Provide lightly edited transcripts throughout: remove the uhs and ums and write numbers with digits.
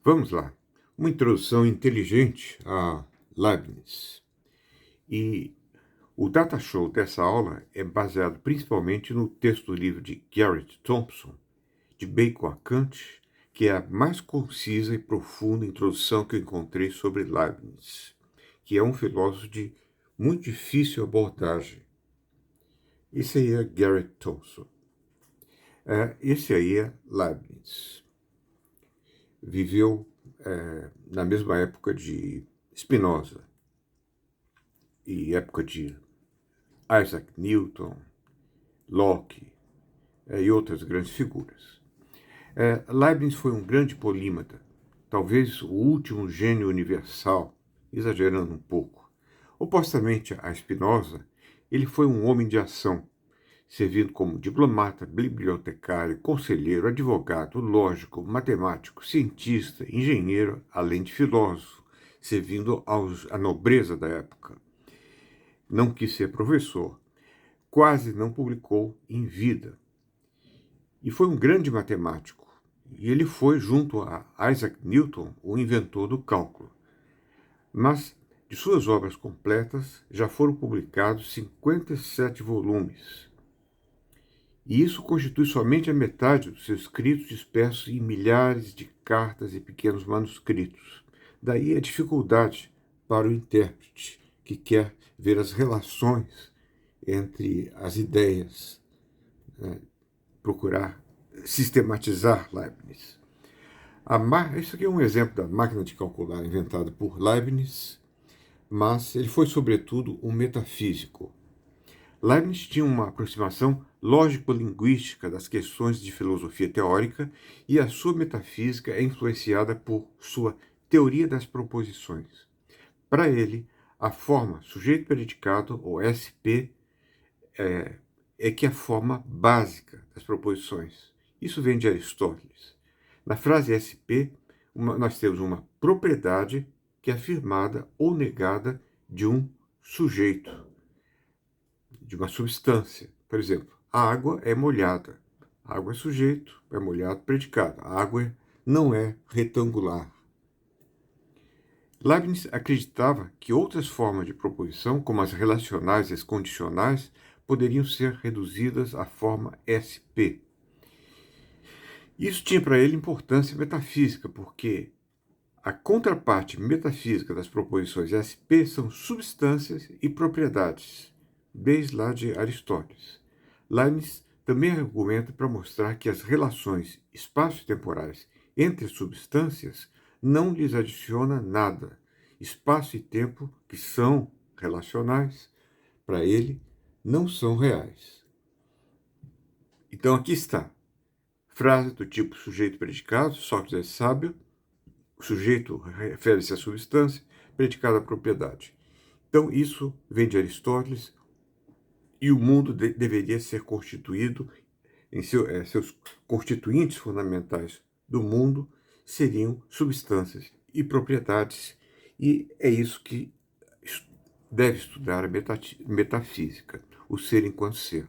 Vamos lá. Uma introdução inteligente a Leibniz. E o data show dessa aula é baseado principalmente no texto do livro de Garrett Thompson, De Bacon a Kant, que é a mais concisa e profunda introdução que eu encontrei sobre Leibniz, que é um filósofo de muito difícil abordagem. Esse aí é Garrett Thompson. Esse aí é Leibniz. Viveu na mesma época de Spinoza e época de Isaac Newton, Locke e outras grandes figuras. Leibniz foi um grande polímata, talvez o último gênio universal, exagerando um pouco. Opostamente a Spinoza, ele foi um homem de ação, servindo como diplomata, bibliotecário, conselheiro, advogado, lógico, matemático, cientista, engenheiro, além de filósofo, servindo à nobreza da época. Não quis ser professor, quase não publicou em vida. E foi um grande matemático. E ele foi, junto a Isaac Newton, o inventor do cálculo. Mas, de suas obras completas, já foram publicados 57 volumes. E isso constitui somente a metade dos seus escritos dispersos em milhares de cartas e pequenos manuscritos. Daí a dificuldade para o intérprete que quer ver as relações entre as ideias, procurar sistematizar Leibniz. Isso aqui é um exemplo da máquina de calcular inventada por Leibniz, mas ele foi, sobretudo, um metafísico. Leibniz tinha uma aproximação lógico-linguística das questões de filosofia teórica e a sua metafísica é influenciada por sua teoria das proposições. Para ele, a forma sujeito-predicado, ou SP, é que é a forma básica das proposições. Isso vem de Aristóteles. Na frase SP, nós temos uma propriedade que é afirmada ou negada de um sujeito, de uma substância. Por exemplo, a água é molhada. A água é sujeito, é molhado, predicado. A água não é retangular. Leibniz acreditava que outras formas de proposição, como as relacionais e as condicionais, poderiam ser reduzidas à forma SP. Isso tinha para ele importância metafísica, porque a contraparte metafísica das proposições SP são substâncias e propriedades, desde lá de Aristóteles. Leibniz também argumenta para mostrar que as relações espaço-temporais entre substâncias não lhes adiciona nada. Espaço e tempo, que são relacionais, para ele, não são reais. Então aqui está. Frase do tipo sujeito-predicado, Sócrates é sábio, o sujeito refere-se à substância, predicado à propriedade. Então isso vem de Aristóteles e o mundo deveria ser constituído, seus constituintes fundamentais do mundo seriam substâncias e propriedades, e é isso que deve estudar a metafísica, o ser enquanto ser.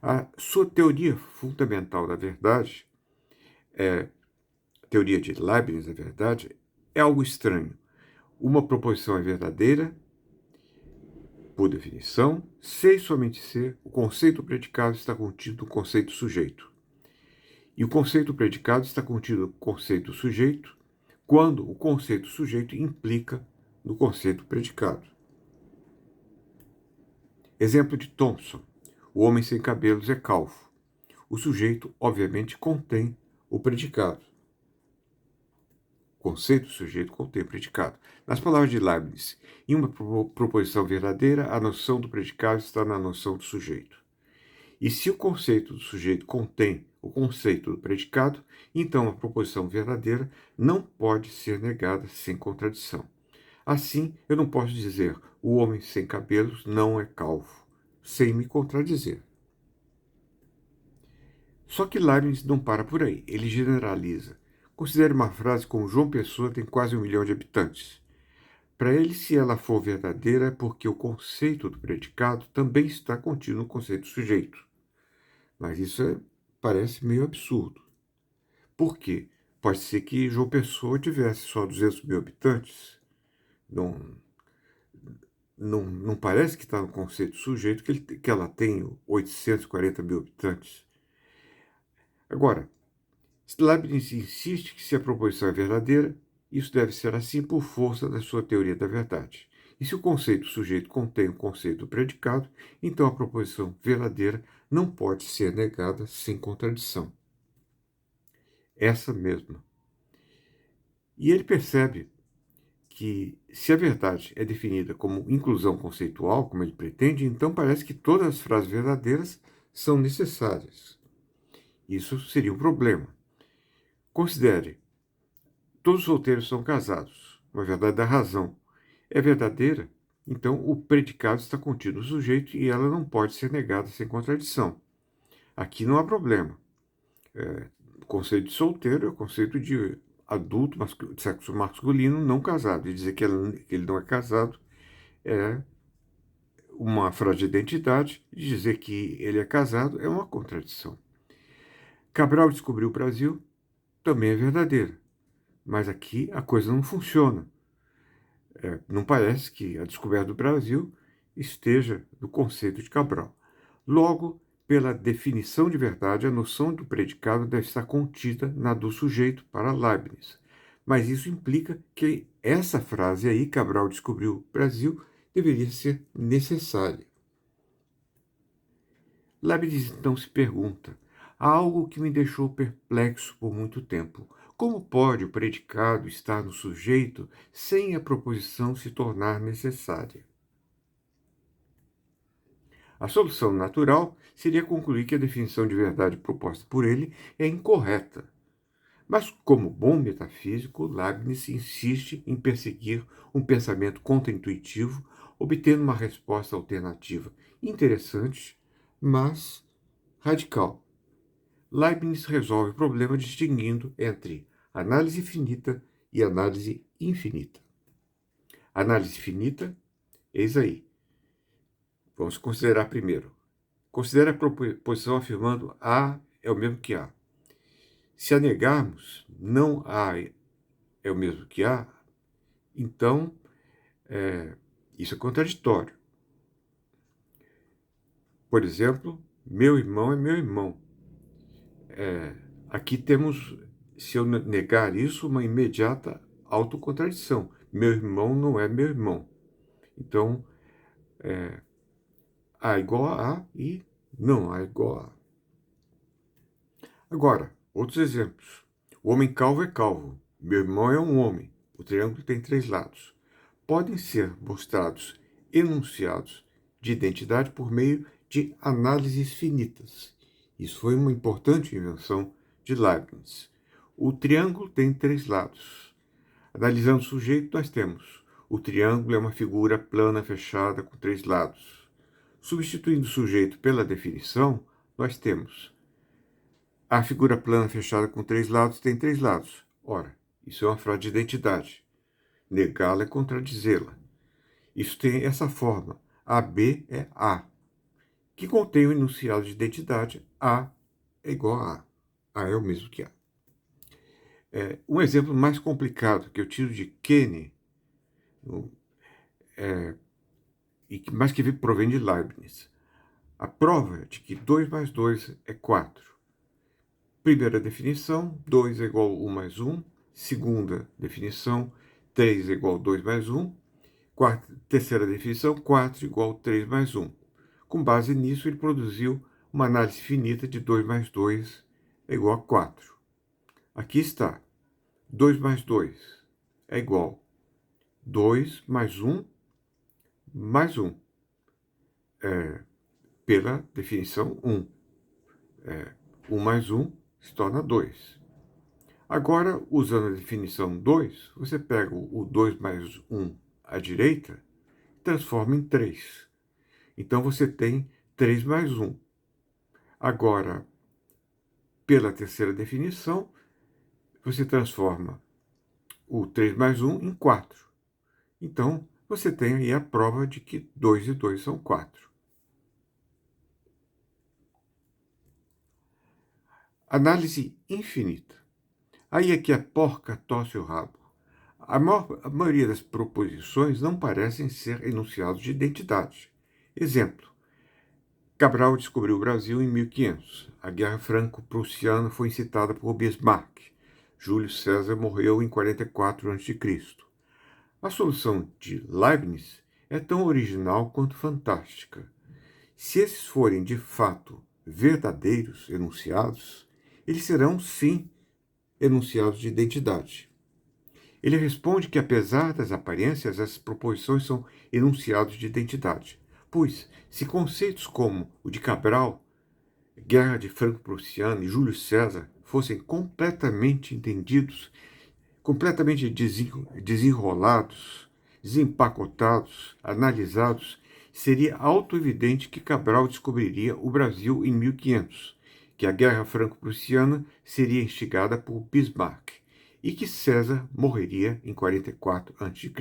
A sua teoria fundamental da verdade, a teoria de Leibniz da verdade, é algo estranho. Uma proposição é verdadeira, por definição, ser e somente ser, o conceito predicado está contido no conceito sujeito. E o conceito predicado está contido no conceito sujeito, quando o conceito sujeito implica no conceito predicado. Exemplo de Thompson. O homem sem cabelos é calvo. O sujeito, obviamente, contém o predicado. O conceito sujeito contém o predicado. Nas palavras de Leibniz, em uma proposição verdadeira, a noção do predicado está na noção do sujeito. E se o conceito do sujeito contém o conceito do predicado, então a proposição verdadeira não pode ser negada sem contradição. Assim, eu não posso dizer o homem sem cabelos não é calvo, sem me contradizer. Só que Leibniz não para por aí, ele generaliza. Considere uma frase como João Pessoa tem quase 1 milhão de habitantes. Para ele, se ela for verdadeira, é porque o conceito do predicado também está contido no conceito sujeito. Mas isso parece meio absurdo. Por quê? Pode ser que João Pessoa tivesse só 200 mil habitantes. Não, não parece que está no conceito sujeito que ela tem 840 mil habitantes. Agora, Leibniz insiste que se a proposição é verdadeira, isso deve ser assim por força da sua teoria da verdade. E se o conceito sujeito contém o conceito predicado, então a proposição verdadeira não pode ser negada sem contradição. Essa mesma. E ele percebe que, se a verdade é definida como inclusão conceitual, como ele pretende, então parece que todas as frases verdadeiras são necessárias. Isso seria um problema. Considere, todos os solteiros são casados. Uma verdade da razão é verdadeira, então o predicado está contido no sujeito e ela não pode ser negada sem contradição. Aqui não há problema. O conceito de solteiro é o conceito de adulto, de sexo masculino, não casado. E dizer que ele não é casado é uma frase de identidade, e dizer que ele é casado é uma contradição. Cabral descobriu o Brasil, também é verdadeira. Mas aqui a coisa não funciona. Não parece que a descoberta do Brasil esteja no conceito de Cabral. Logo, pela definição de verdade, a noção do predicado deve estar contida na do sujeito para Leibniz. Mas isso implica que essa frase aí, Cabral descobriu o Brasil, deveria ser necessária. Leibniz então se pergunta: há algo que me deixou perplexo por muito tempo. Como pode o predicado estar no sujeito sem a proposição se tornar necessária? A solução natural seria concluir que a definição de verdade proposta por ele é incorreta. Mas, como bom metafísico, Leibniz insiste em perseguir um pensamento contraintuitivo, obtendo uma resposta alternativa interessante, mas radical. Leibniz resolve o problema distinguindo entre análise finita e análise infinita. Análise finita, eis aí. Vamos considerar primeiro. Considere a proposição afirmando A é o mesmo que A. Se a negarmos, não A é o mesmo que A, então isso é contraditório. Por exemplo, meu irmão é meu irmão. Aqui temos, se eu negar isso, uma imediata autocontradição. Meu irmão não é meu irmão. Então, A igual a A e não A igual a A. Agora, outros exemplos. O homem calvo é calvo. Meu irmão é um homem. O triângulo tem 3 lados. Podem ser mostrados enunciados de identidade por meio de análises finitas. Isso foi uma importante invenção de Leibniz. O triângulo tem 3 lados. Analisando o sujeito, nós temos: o triângulo é uma figura plana fechada com 3 lados. Substituindo o sujeito pela definição, nós temos: a figura plana fechada com 3 lados tem 3 lados. Ora, isso é uma frase de identidade. Negá-la é contradizê-la. Isso tem essa forma: AB é A, que contém o enunciado de identidade A é igual a A. A é o mesmo que A. Um exemplo mais complicado que eu tiro de Kenny, mas que provém de Leibniz. A prova de que 2 mais 2 é 4. Primeira definição, 2 é igual a 1 mais 1. Segunda definição, 3 é igual a 2 mais 1. Terceira definição, 4 é igual a 3 mais 1. Com base nisso, ele produziu uma análise finita de 2 mais 2 é igual a 4. Aqui está. 2 mais 2 é igual a 2 mais 1 mais 1. Pela definição 1. 1 mais 1 se torna 2. Agora, usando a definição 2, você pega o 2 mais 1 à direita e transforma em 3. Então, você tem 3 mais 1. Agora, pela terceira definição, você transforma o 3 mais 1 em 4. Então, você tem aí a prova de que 2 e 2 são 4. Análise infinita. Aí é que a porca torce o rabo. A maioria das proposições não parecem ser enunciados de identidade. Exemplo: Cabral descobriu o Brasil em 1500. A Guerra Franco-Prussiana foi incitada por Bismarck. Júlio César morreu em 44 a.C. A solução de Leibniz é tão original quanto fantástica. Se esses forem de fato verdadeiros enunciados, eles serão, sim, enunciados de identidade. Ele responde que, apesar das aparências, as proposições são enunciados de identidade. Pois, se conceitos como o de Cabral, Guerra de Franco-Prussiana e Júlio César fossem completamente entendidos, completamente desenrolados, desempacotados, analisados, seria autoevidente que Cabral descobriria o Brasil em 1500, que a Guerra Franco-Prussiana seria instigada por Bismarck e que César morreria em 44 a.C.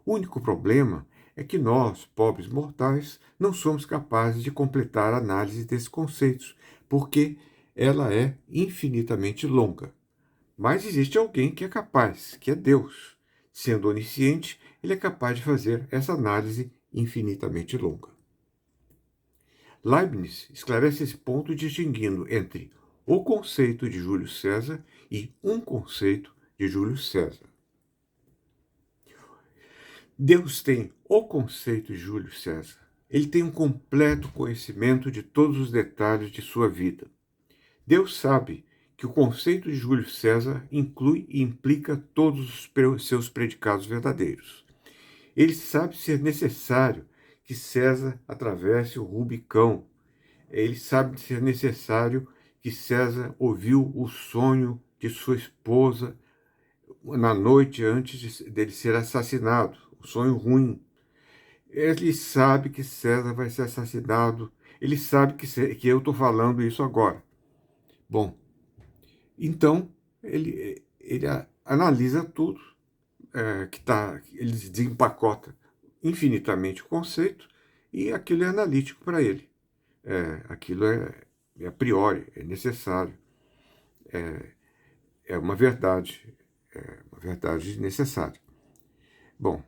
O único problema é que nós, pobres mortais, não somos capazes de completar a análise desses conceitos, porque ela é infinitamente longa. Mas existe alguém que é capaz, que é Deus. Sendo onisciente, ele é capaz de fazer essa análise infinitamente longa. Leibniz esclarece esse ponto distinguindo entre o conceito de Júlio César e um conceito de Júlio César. Deus tem o conceito de Júlio César. Ele tem um completo conhecimento de todos os detalhes de sua vida. Deus sabe que o conceito de Júlio César inclui e implica todos os seus predicados verdadeiros. Ele sabe ser necessário que César atravesse o Rubicão. Ele sabe ser necessário que César ouviu o sonho de sua esposa na noite antes dele ser assassinado, o sonho ruim. Ele sabe que César vai ser assassinado. Ele sabe que eu estou falando isso agora. Bom, então ele analisa tudo ele desempacota infinitamente o conceito e aquilo é analítico para ele. Aquilo é a priori, é necessário, é uma verdade necessária. Bom,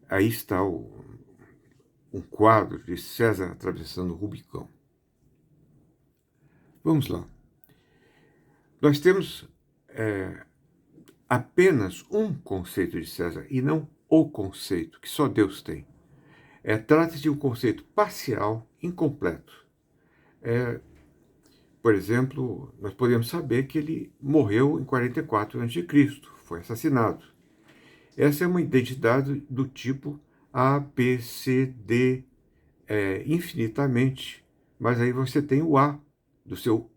aí está um quadro de César atravessando o Rubicão. Vamos lá. Nós temos apenas um conceito de César e não o conceito que só Deus tem. Trata-se de um conceito parcial, incompleto. Por exemplo, nós podemos saber que ele morreu em 44 a.C., foi assassinado. Essa é uma identidade do tipo A, B, C, D, infinitamente, mas aí você tem o A do seu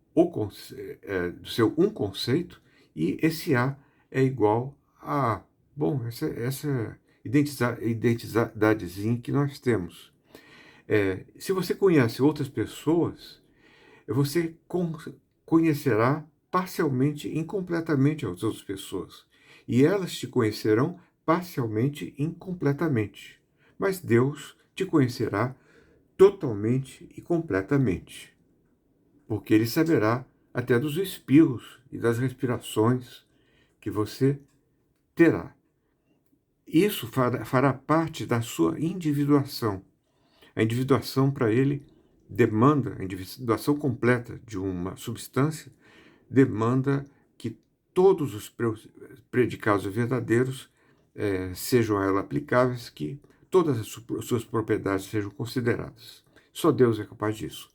um conceito e esse A é igual a A. Bom, essa identidadezinha que nós temos. Se você conhece outras pessoas, você conhecerá parcialmente, incompletamente as outras pessoas. E elas te conhecerão parcialmente, incompletamente. Mas Deus te conhecerá totalmente e completamente. Porque Ele saberá até dos espirros e das respirações que você terá. Isso fará parte da sua individuação. A individuação para Ele demanda, a individuação completa de uma substância, demanda que todos os predicados verdadeiros sejam a ela aplicáveis, que todas as suas propriedades sejam consideradas. Só Deus é capaz disso.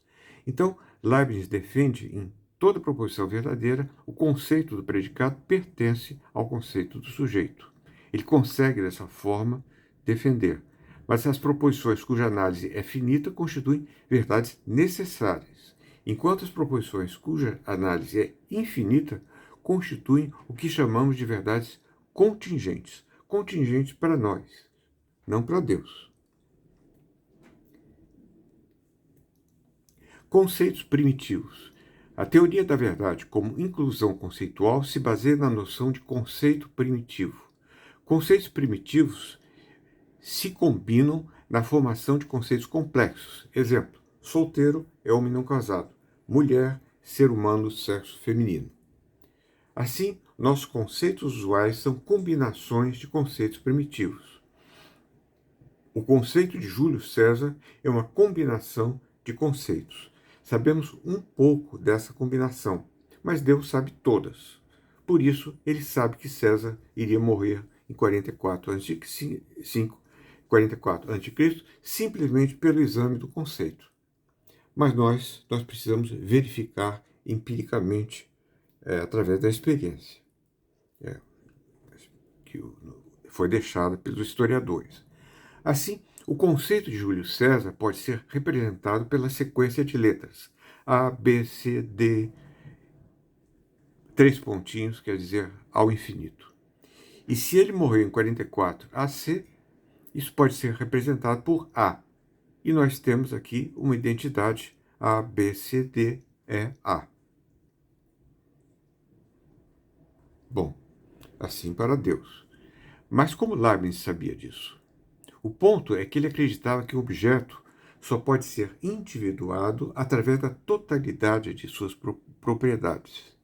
Então, Leibniz defende em toda proposição verdadeira o conceito do predicado pertence ao conceito do sujeito. Ele consegue, dessa forma, defender. Mas as proposições cuja análise é finita constituem verdades necessárias, enquanto as proposições cuja análise é infinita constituem o que chamamos de verdades contingentes. Contingentes para nós, não para Deus. Conceitos primitivos. A teoria da verdade como inclusão conceitual se baseia na noção de conceito primitivo. Conceitos primitivos se combinam na formação de conceitos complexos. Exemplo: solteiro é homem não casado. mulher, ser humano, sexo feminino. Assim, nossos conceitos usuais são combinações de conceitos primitivos. O conceito de Júlio César é uma combinação de conceitos. Sabemos um pouco dessa combinação, mas Deus sabe todas. Por isso, ele sabe que César iria morrer em 44 a.C., simplesmente pelo exame do conceito. Mas nós precisamos verificar empiricamente, através da experiência, que foi deixada pelos historiadores. Assim, o conceito de Júlio César pode ser representado pela sequência de letras A, B, C, D, 3 pontinhos, quer dizer, ao infinito. E se ele morreu em 44 AC, isso pode ser representado por A. E nós temos aqui uma identidade A, B, C, D, E, A. Bom, assim para Deus. Mas como Leibniz sabia disso? O ponto é que ele acreditava que o objeto só pode ser individuado através da totalidade de suas propriedades.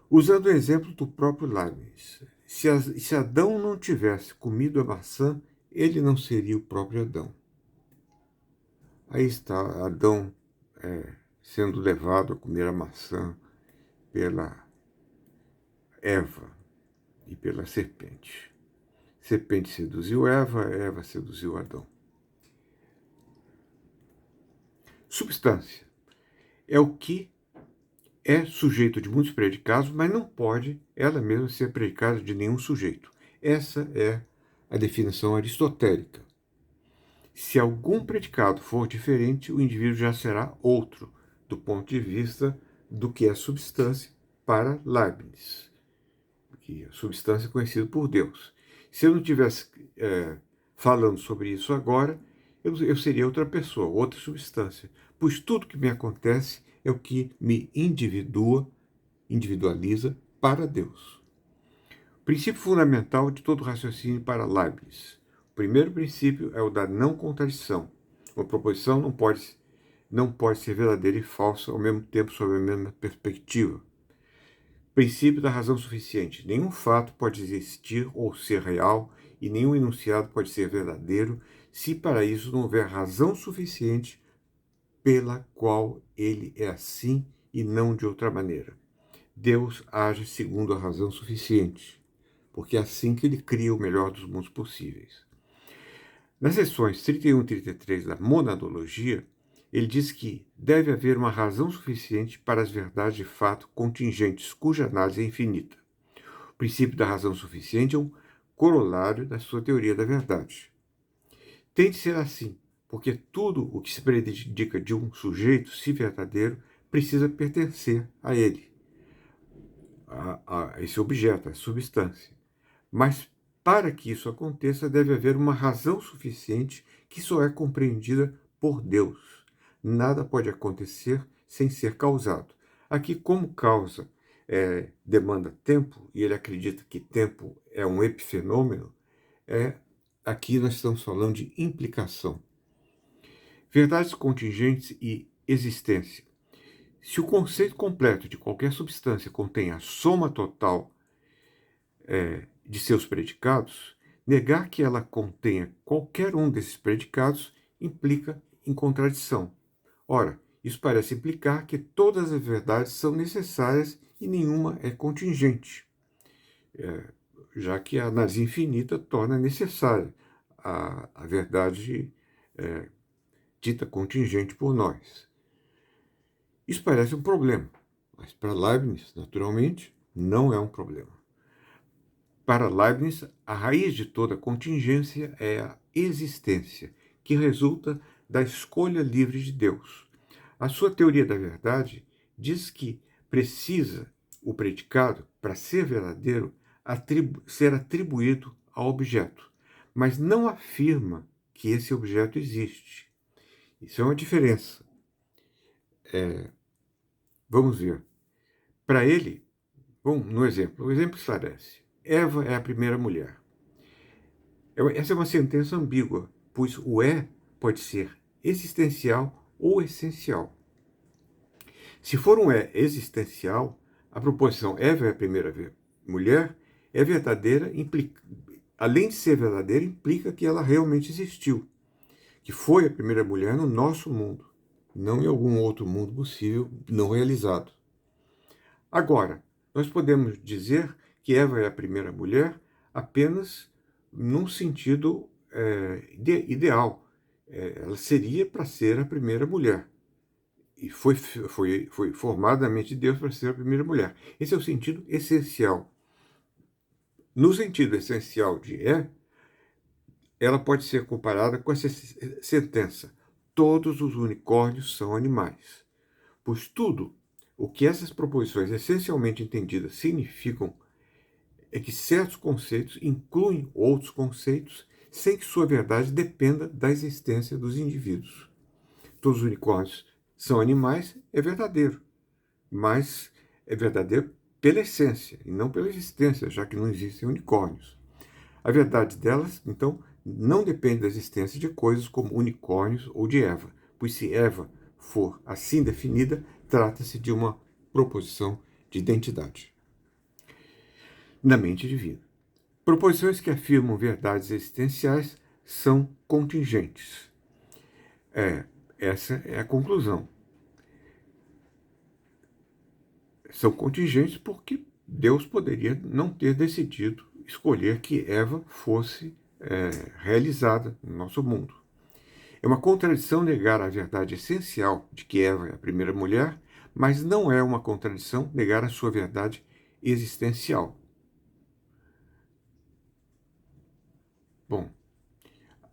Usando o exemplo do próprio Leibniz, se Adão não tivesse comido a maçã, ele não seria o próprio Adão. Aí está Adão sendo levado a comer a maçã pela Eva e pela serpente. Serpente seduziu Eva, Eva seduziu Adão. Substância é o que é sujeito de muitos predicados, mas não pode ela mesma ser predicada de nenhum sujeito. Essa é a definição aristotélica. Se algum predicado for diferente, o indivíduo já será outro, do ponto de vista do que é substância para Leibniz, que a substância é conhecida por Deus. Se eu não estivesse falando sobre isso agora, eu seria outra pessoa, outra substância, pois tudo que me acontece é o que me individualiza para Deus. Princípio fundamental de todo raciocínio para Leibniz. O primeiro princípio é o da não contradição. Uma proposição não pode ser verdadeira e falsa ao mesmo tempo sob a mesma perspectiva. Princípio da razão suficiente. Nenhum fato pode existir ou ser real e nenhum enunciado pode ser verdadeiro se para isso não houver razão suficiente pela qual ele é assim e não de outra maneira. Deus age segundo a razão suficiente, porque é assim que ele cria o melhor dos mundos possíveis. Nas seções 31 e 33 da monadologia, ele diz que deve haver uma razão suficiente para as verdades de fato contingentes, cuja análise é infinita. O princípio da razão suficiente é um corolário da sua teoria da verdade. Tem de ser assim, porque tudo o que se predica de um sujeito, se verdadeiro, precisa pertencer a ele, a esse objeto, a substância. Mas para que isso aconteça, deve haver uma razão suficiente que só é compreendida por Deus. Nada pode acontecer sem ser causado. Aqui, como causa demanda tempo, e ele acredita que tempo é um epifenômeno, aqui nós estamos falando de implicação. Verdades contingentes e existência. Se o conceito completo de qualquer substância contém a soma total de seus predicados, negar que ela contenha qualquer um desses predicados implica em contradição. Ora, isso parece implicar que todas as verdades são necessárias e nenhuma é contingente, já que a análise infinita torna necessária a verdade dita contingente por nós. Isso parece um problema, mas para Leibniz, naturalmente, não é um problema. Para Leibniz, a raiz de toda contingência é a existência, que resulta da escolha livre de Deus. A sua teoria da verdade diz que precisa o predicado, para ser verdadeiro, ser atribuído ao objeto, mas não afirma que esse objeto existe. Isso é uma diferença. Vamos ver. Para ele, bom, o exemplo esclarece. Eva é a primeira mulher. Essa é uma sentença ambígua, pois o pode ser existencial ou essencial. Se for um existencial, a proposição Eva é a primeira mulher é verdadeira, além de ser verdadeira, implica que ela realmente existiu, que foi a primeira mulher no nosso mundo, não em algum outro mundo possível não realizado. Agora, nós podemos dizer que Eva é a primeira mulher apenas num sentido ideal. Ela seria para ser a primeira mulher. E foi formada na mente de Deus para ser a primeira mulher. Esse é o sentido essencial. No sentido essencial de ela pode ser comparada com essa sentença: todos os unicórnios são animais. Pois tudo o que essas proposições essencialmente entendidas significam é que certos conceitos incluem outros conceitos sem que sua verdade dependa da existência dos indivíduos. Todos os unicórnios são animais, é verdadeiro, mas é verdadeiro pela essência e não pela existência, já que não existem unicórnios. A verdade delas, então, não depende da existência de coisas como unicórnios ou de Eva, pois se Eva for assim definida, trata-se de uma proposição de identidade na mente divina. Proposições que afirmam verdades existenciais são contingentes. Essa é a conclusão. São contingentes porque Deus poderia não ter decidido escolher que Eva fosse realizada no nosso mundo. É uma contradição negar a verdade essencial de que Eva é a primeira mulher, mas não é uma contradição negar a sua verdade existencial. Bom,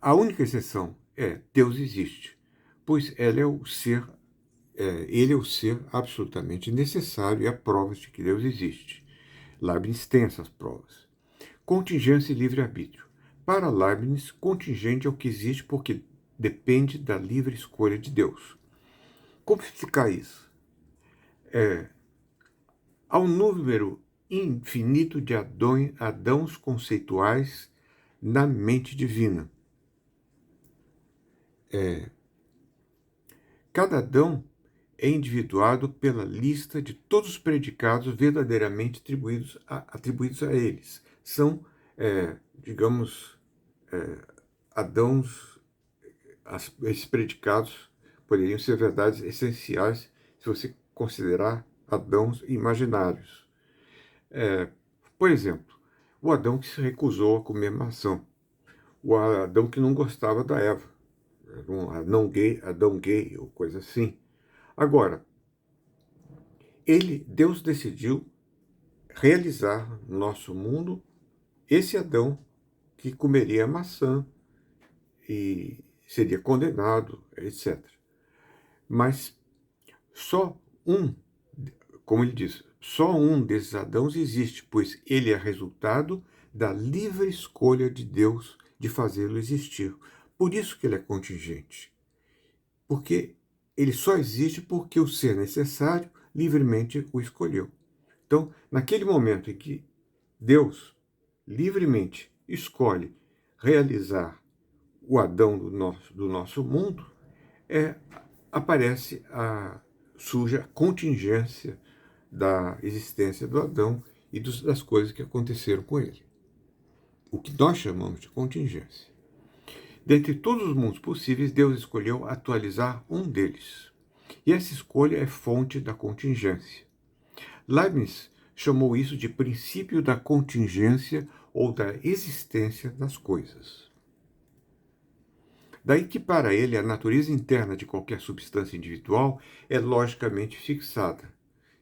a única exceção é Deus existe, pois ele é o ser absolutamente necessário e há provas de que Deus existe. Leibniz tem essas provas. Contingência e livre-arbítrio. Para Leibniz, contingente é o que existe porque depende da livre escolha de Deus. Como explicar isso? Há um número infinito de adãos conceituais na mente divina. Cada adão é individuado pela lista de todos os predicados verdadeiramente atribuídos a eles. São, digamos, adãos. Esses predicados poderiam ser verdades essenciais se você considerar adãos imaginários. Por exemplo, o Adão que se recusou a comer maçã, o Adão que não gostava da Eva, um Adão gay ou coisa assim. Agora, Deus decidiu realizar no nosso mundo esse Adão que comeria maçã e seria condenado, etc. Mas só como ele diz, só um desses Adãos existe, pois ele é resultado da livre escolha de Deus de fazê-lo existir. Por isso que ele é contingente. Porque ele só existe porque o ser necessário livremente o escolheu. Então, naquele momento em que Deus livremente escolhe realizar o Adão do nosso mundo, surge a contingência da existência do Adão e das coisas que aconteceram com ele. O que nós chamamos de contingência. Dentre todos os mundos possíveis, Deus escolheu atualizar um deles. E essa escolha é fonte da contingência. Leibniz chamou isso de princípio da contingência ou da existência das coisas. Daí que, para ele, a natureza interna de qualquer substância individual é logicamente fixada.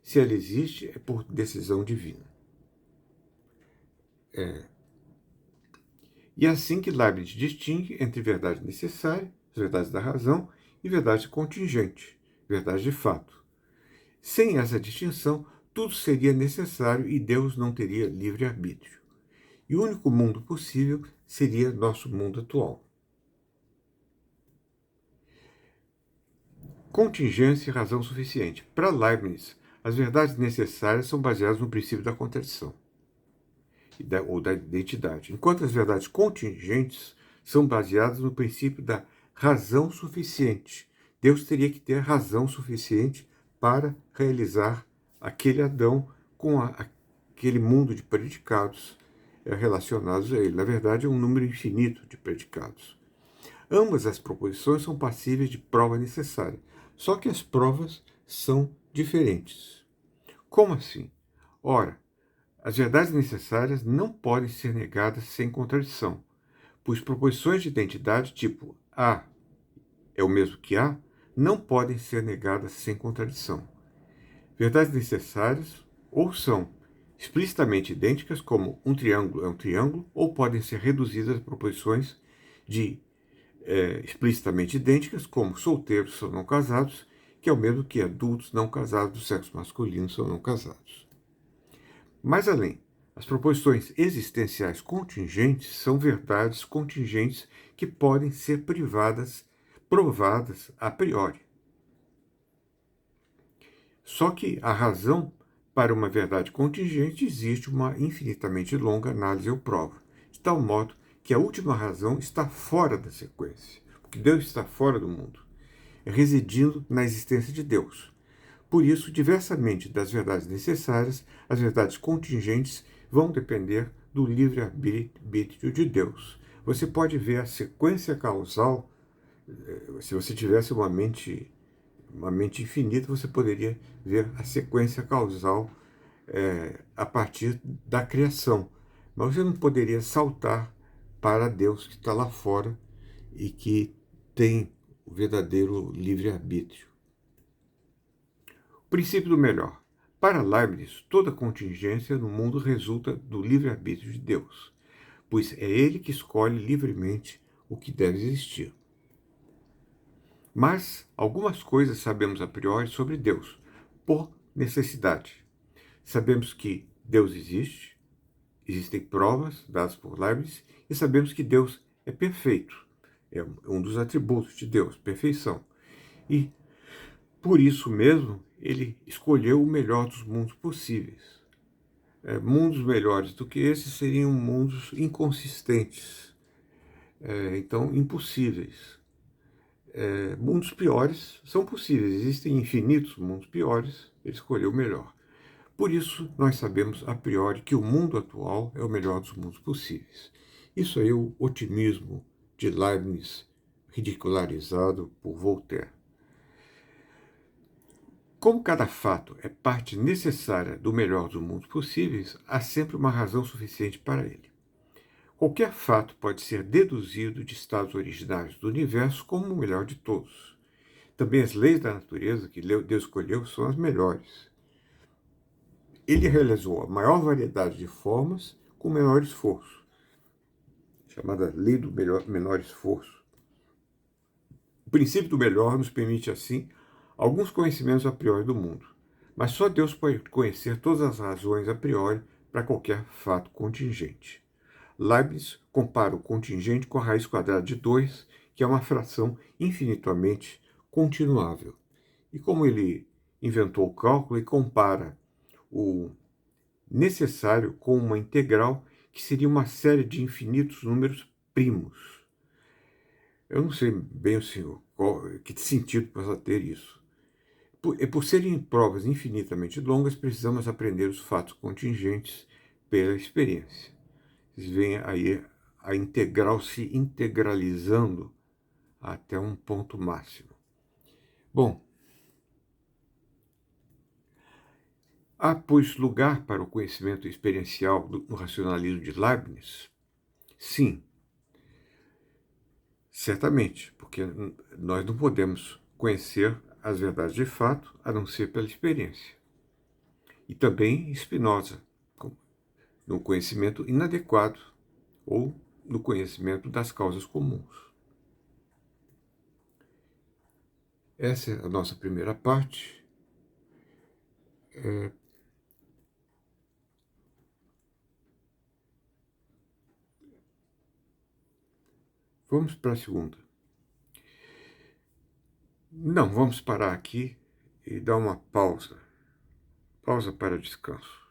Se ela existe, é por decisão divina. E é assim que Leibniz distingue entre verdade necessária, as verdades da razão, e verdade contingente, verdade de fato. Sem essa distinção, tudo seria necessário e Deus não teria livre-arbítrio. E o único mundo possível seria nosso mundo atual. Contingência e razão suficiente. Para Leibniz, as verdades necessárias são baseadas no princípio da contradição ou da identidade, enquanto as verdades contingentes são baseadas no princípio da razão suficiente. Deus teria que ter razão suficiente para realizar aquele Adão com aquele mundo de predicados relacionados a ele. Na verdade, é um número infinito de predicados. Ambas as proposições são passíveis de prova necessária, só que as provas são diferentes. Como assim? Ora, as verdades necessárias não podem ser negadas sem contradição, pois proposições de identidade tipo A é o mesmo que A não podem ser negadas sem contradição. Verdades necessárias ou são explicitamente idênticas, como um triângulo é um triângulo, ou podem ser reduzidas a proposições de explicitamente idênticas, como solteiros são não casados, que é o mesmo que adultos não casados do sexo masculino são não casados. Mais além, as proposições existenciais contingentes são verdades contingentes que podem ser provadas a priori. Só que a razão para uma verdade contingente existe uma infinitamente longa análise ou prova, de tal modo que a última razão está fora da sequência, porque Deus está fora do mundo, residindo na existência de Deus. Por isso, diversamente das verdades necessárias, as verdades contingentes vão depender do livre-arbítrio de Deus. Você pode ver a sequência causal, se você tivesse uma mente infinita, você poderia ver a sequência causal a partir da criação. Mas você não poderia saltar para Deus que está lá fora e que tem o verdadeiro livre-arbítrio. O princípio do melhor. Para Leibniz, toda contingência no mundo resulta do livre-arbítrio de Deus, pois é ele que escolhe livremente o que deve existir. Mas algumas coisas sabemos a priori sobre Deus, por necessidade. Sabemos que Deus existe, existem provas dadas por Leibniz, e sabemos que Deus é perfeito. É um dos atributos de Deus, perfeição. E, por isso mesmo, ele escolheu o melhor dos mundos possíveis. Mundos melhores do que esses seriam mundos inconsistentes, então impossíveis. Mundos piores são possíveis, existem infinitos mundos piores, ele escolheu o melhor. Por isso, nós sabemos a priori que o mundo atual é o melhor dos mundos possíveis. Isso aí é o otimismo de Leibniz, ridicularizado por Voltaire. Como cada fato é parte necessária do melhor dos mundos possíveis, há sempre uma razão suficiente para ele. Qualquer fato pode ser deduzido de estados originários do universo como o melhor de todos. Também as leis da natureza que Deus escolheu são as melhores. Ele realizou a maior variedade de formas com menor esforço, chamada lei do menor esforço. O princípio do melhor nos permite, assim, alguns conhecimentos a priori do mundo, mas só Deus pode conhecer todas as razões a priori para qualquer fato contingente. Leibniz compara o contingente com a raiz quadrada de 2, que é uma fração infinitamente continuável. E como ele inventou o cálculo, ele compara o necessário com uma integral que seria uma série de infinitos números primos. Eu não sei bem que sentido possa ter isso. Por serem provas infinitamente longas, precisamos aprender os fatos contingentes pela experiência. Vocês veem aí a integral se integralizando até um ponto máximo. Bom, há, pois, lugar para o conhecimento experiencial no racionalismo de Leibniz? Sim, certamente, porque nós não podemos conhecer as verdades de fato a não ser pela experiência. E também Spinoza, no conhecimento inadequado ou no conhecimento das causas comuns. Essa é a nossa primeira parte. Vamos para a segunda. Não, vamos parar aqui e dar uma pausa. Pausa para descanso.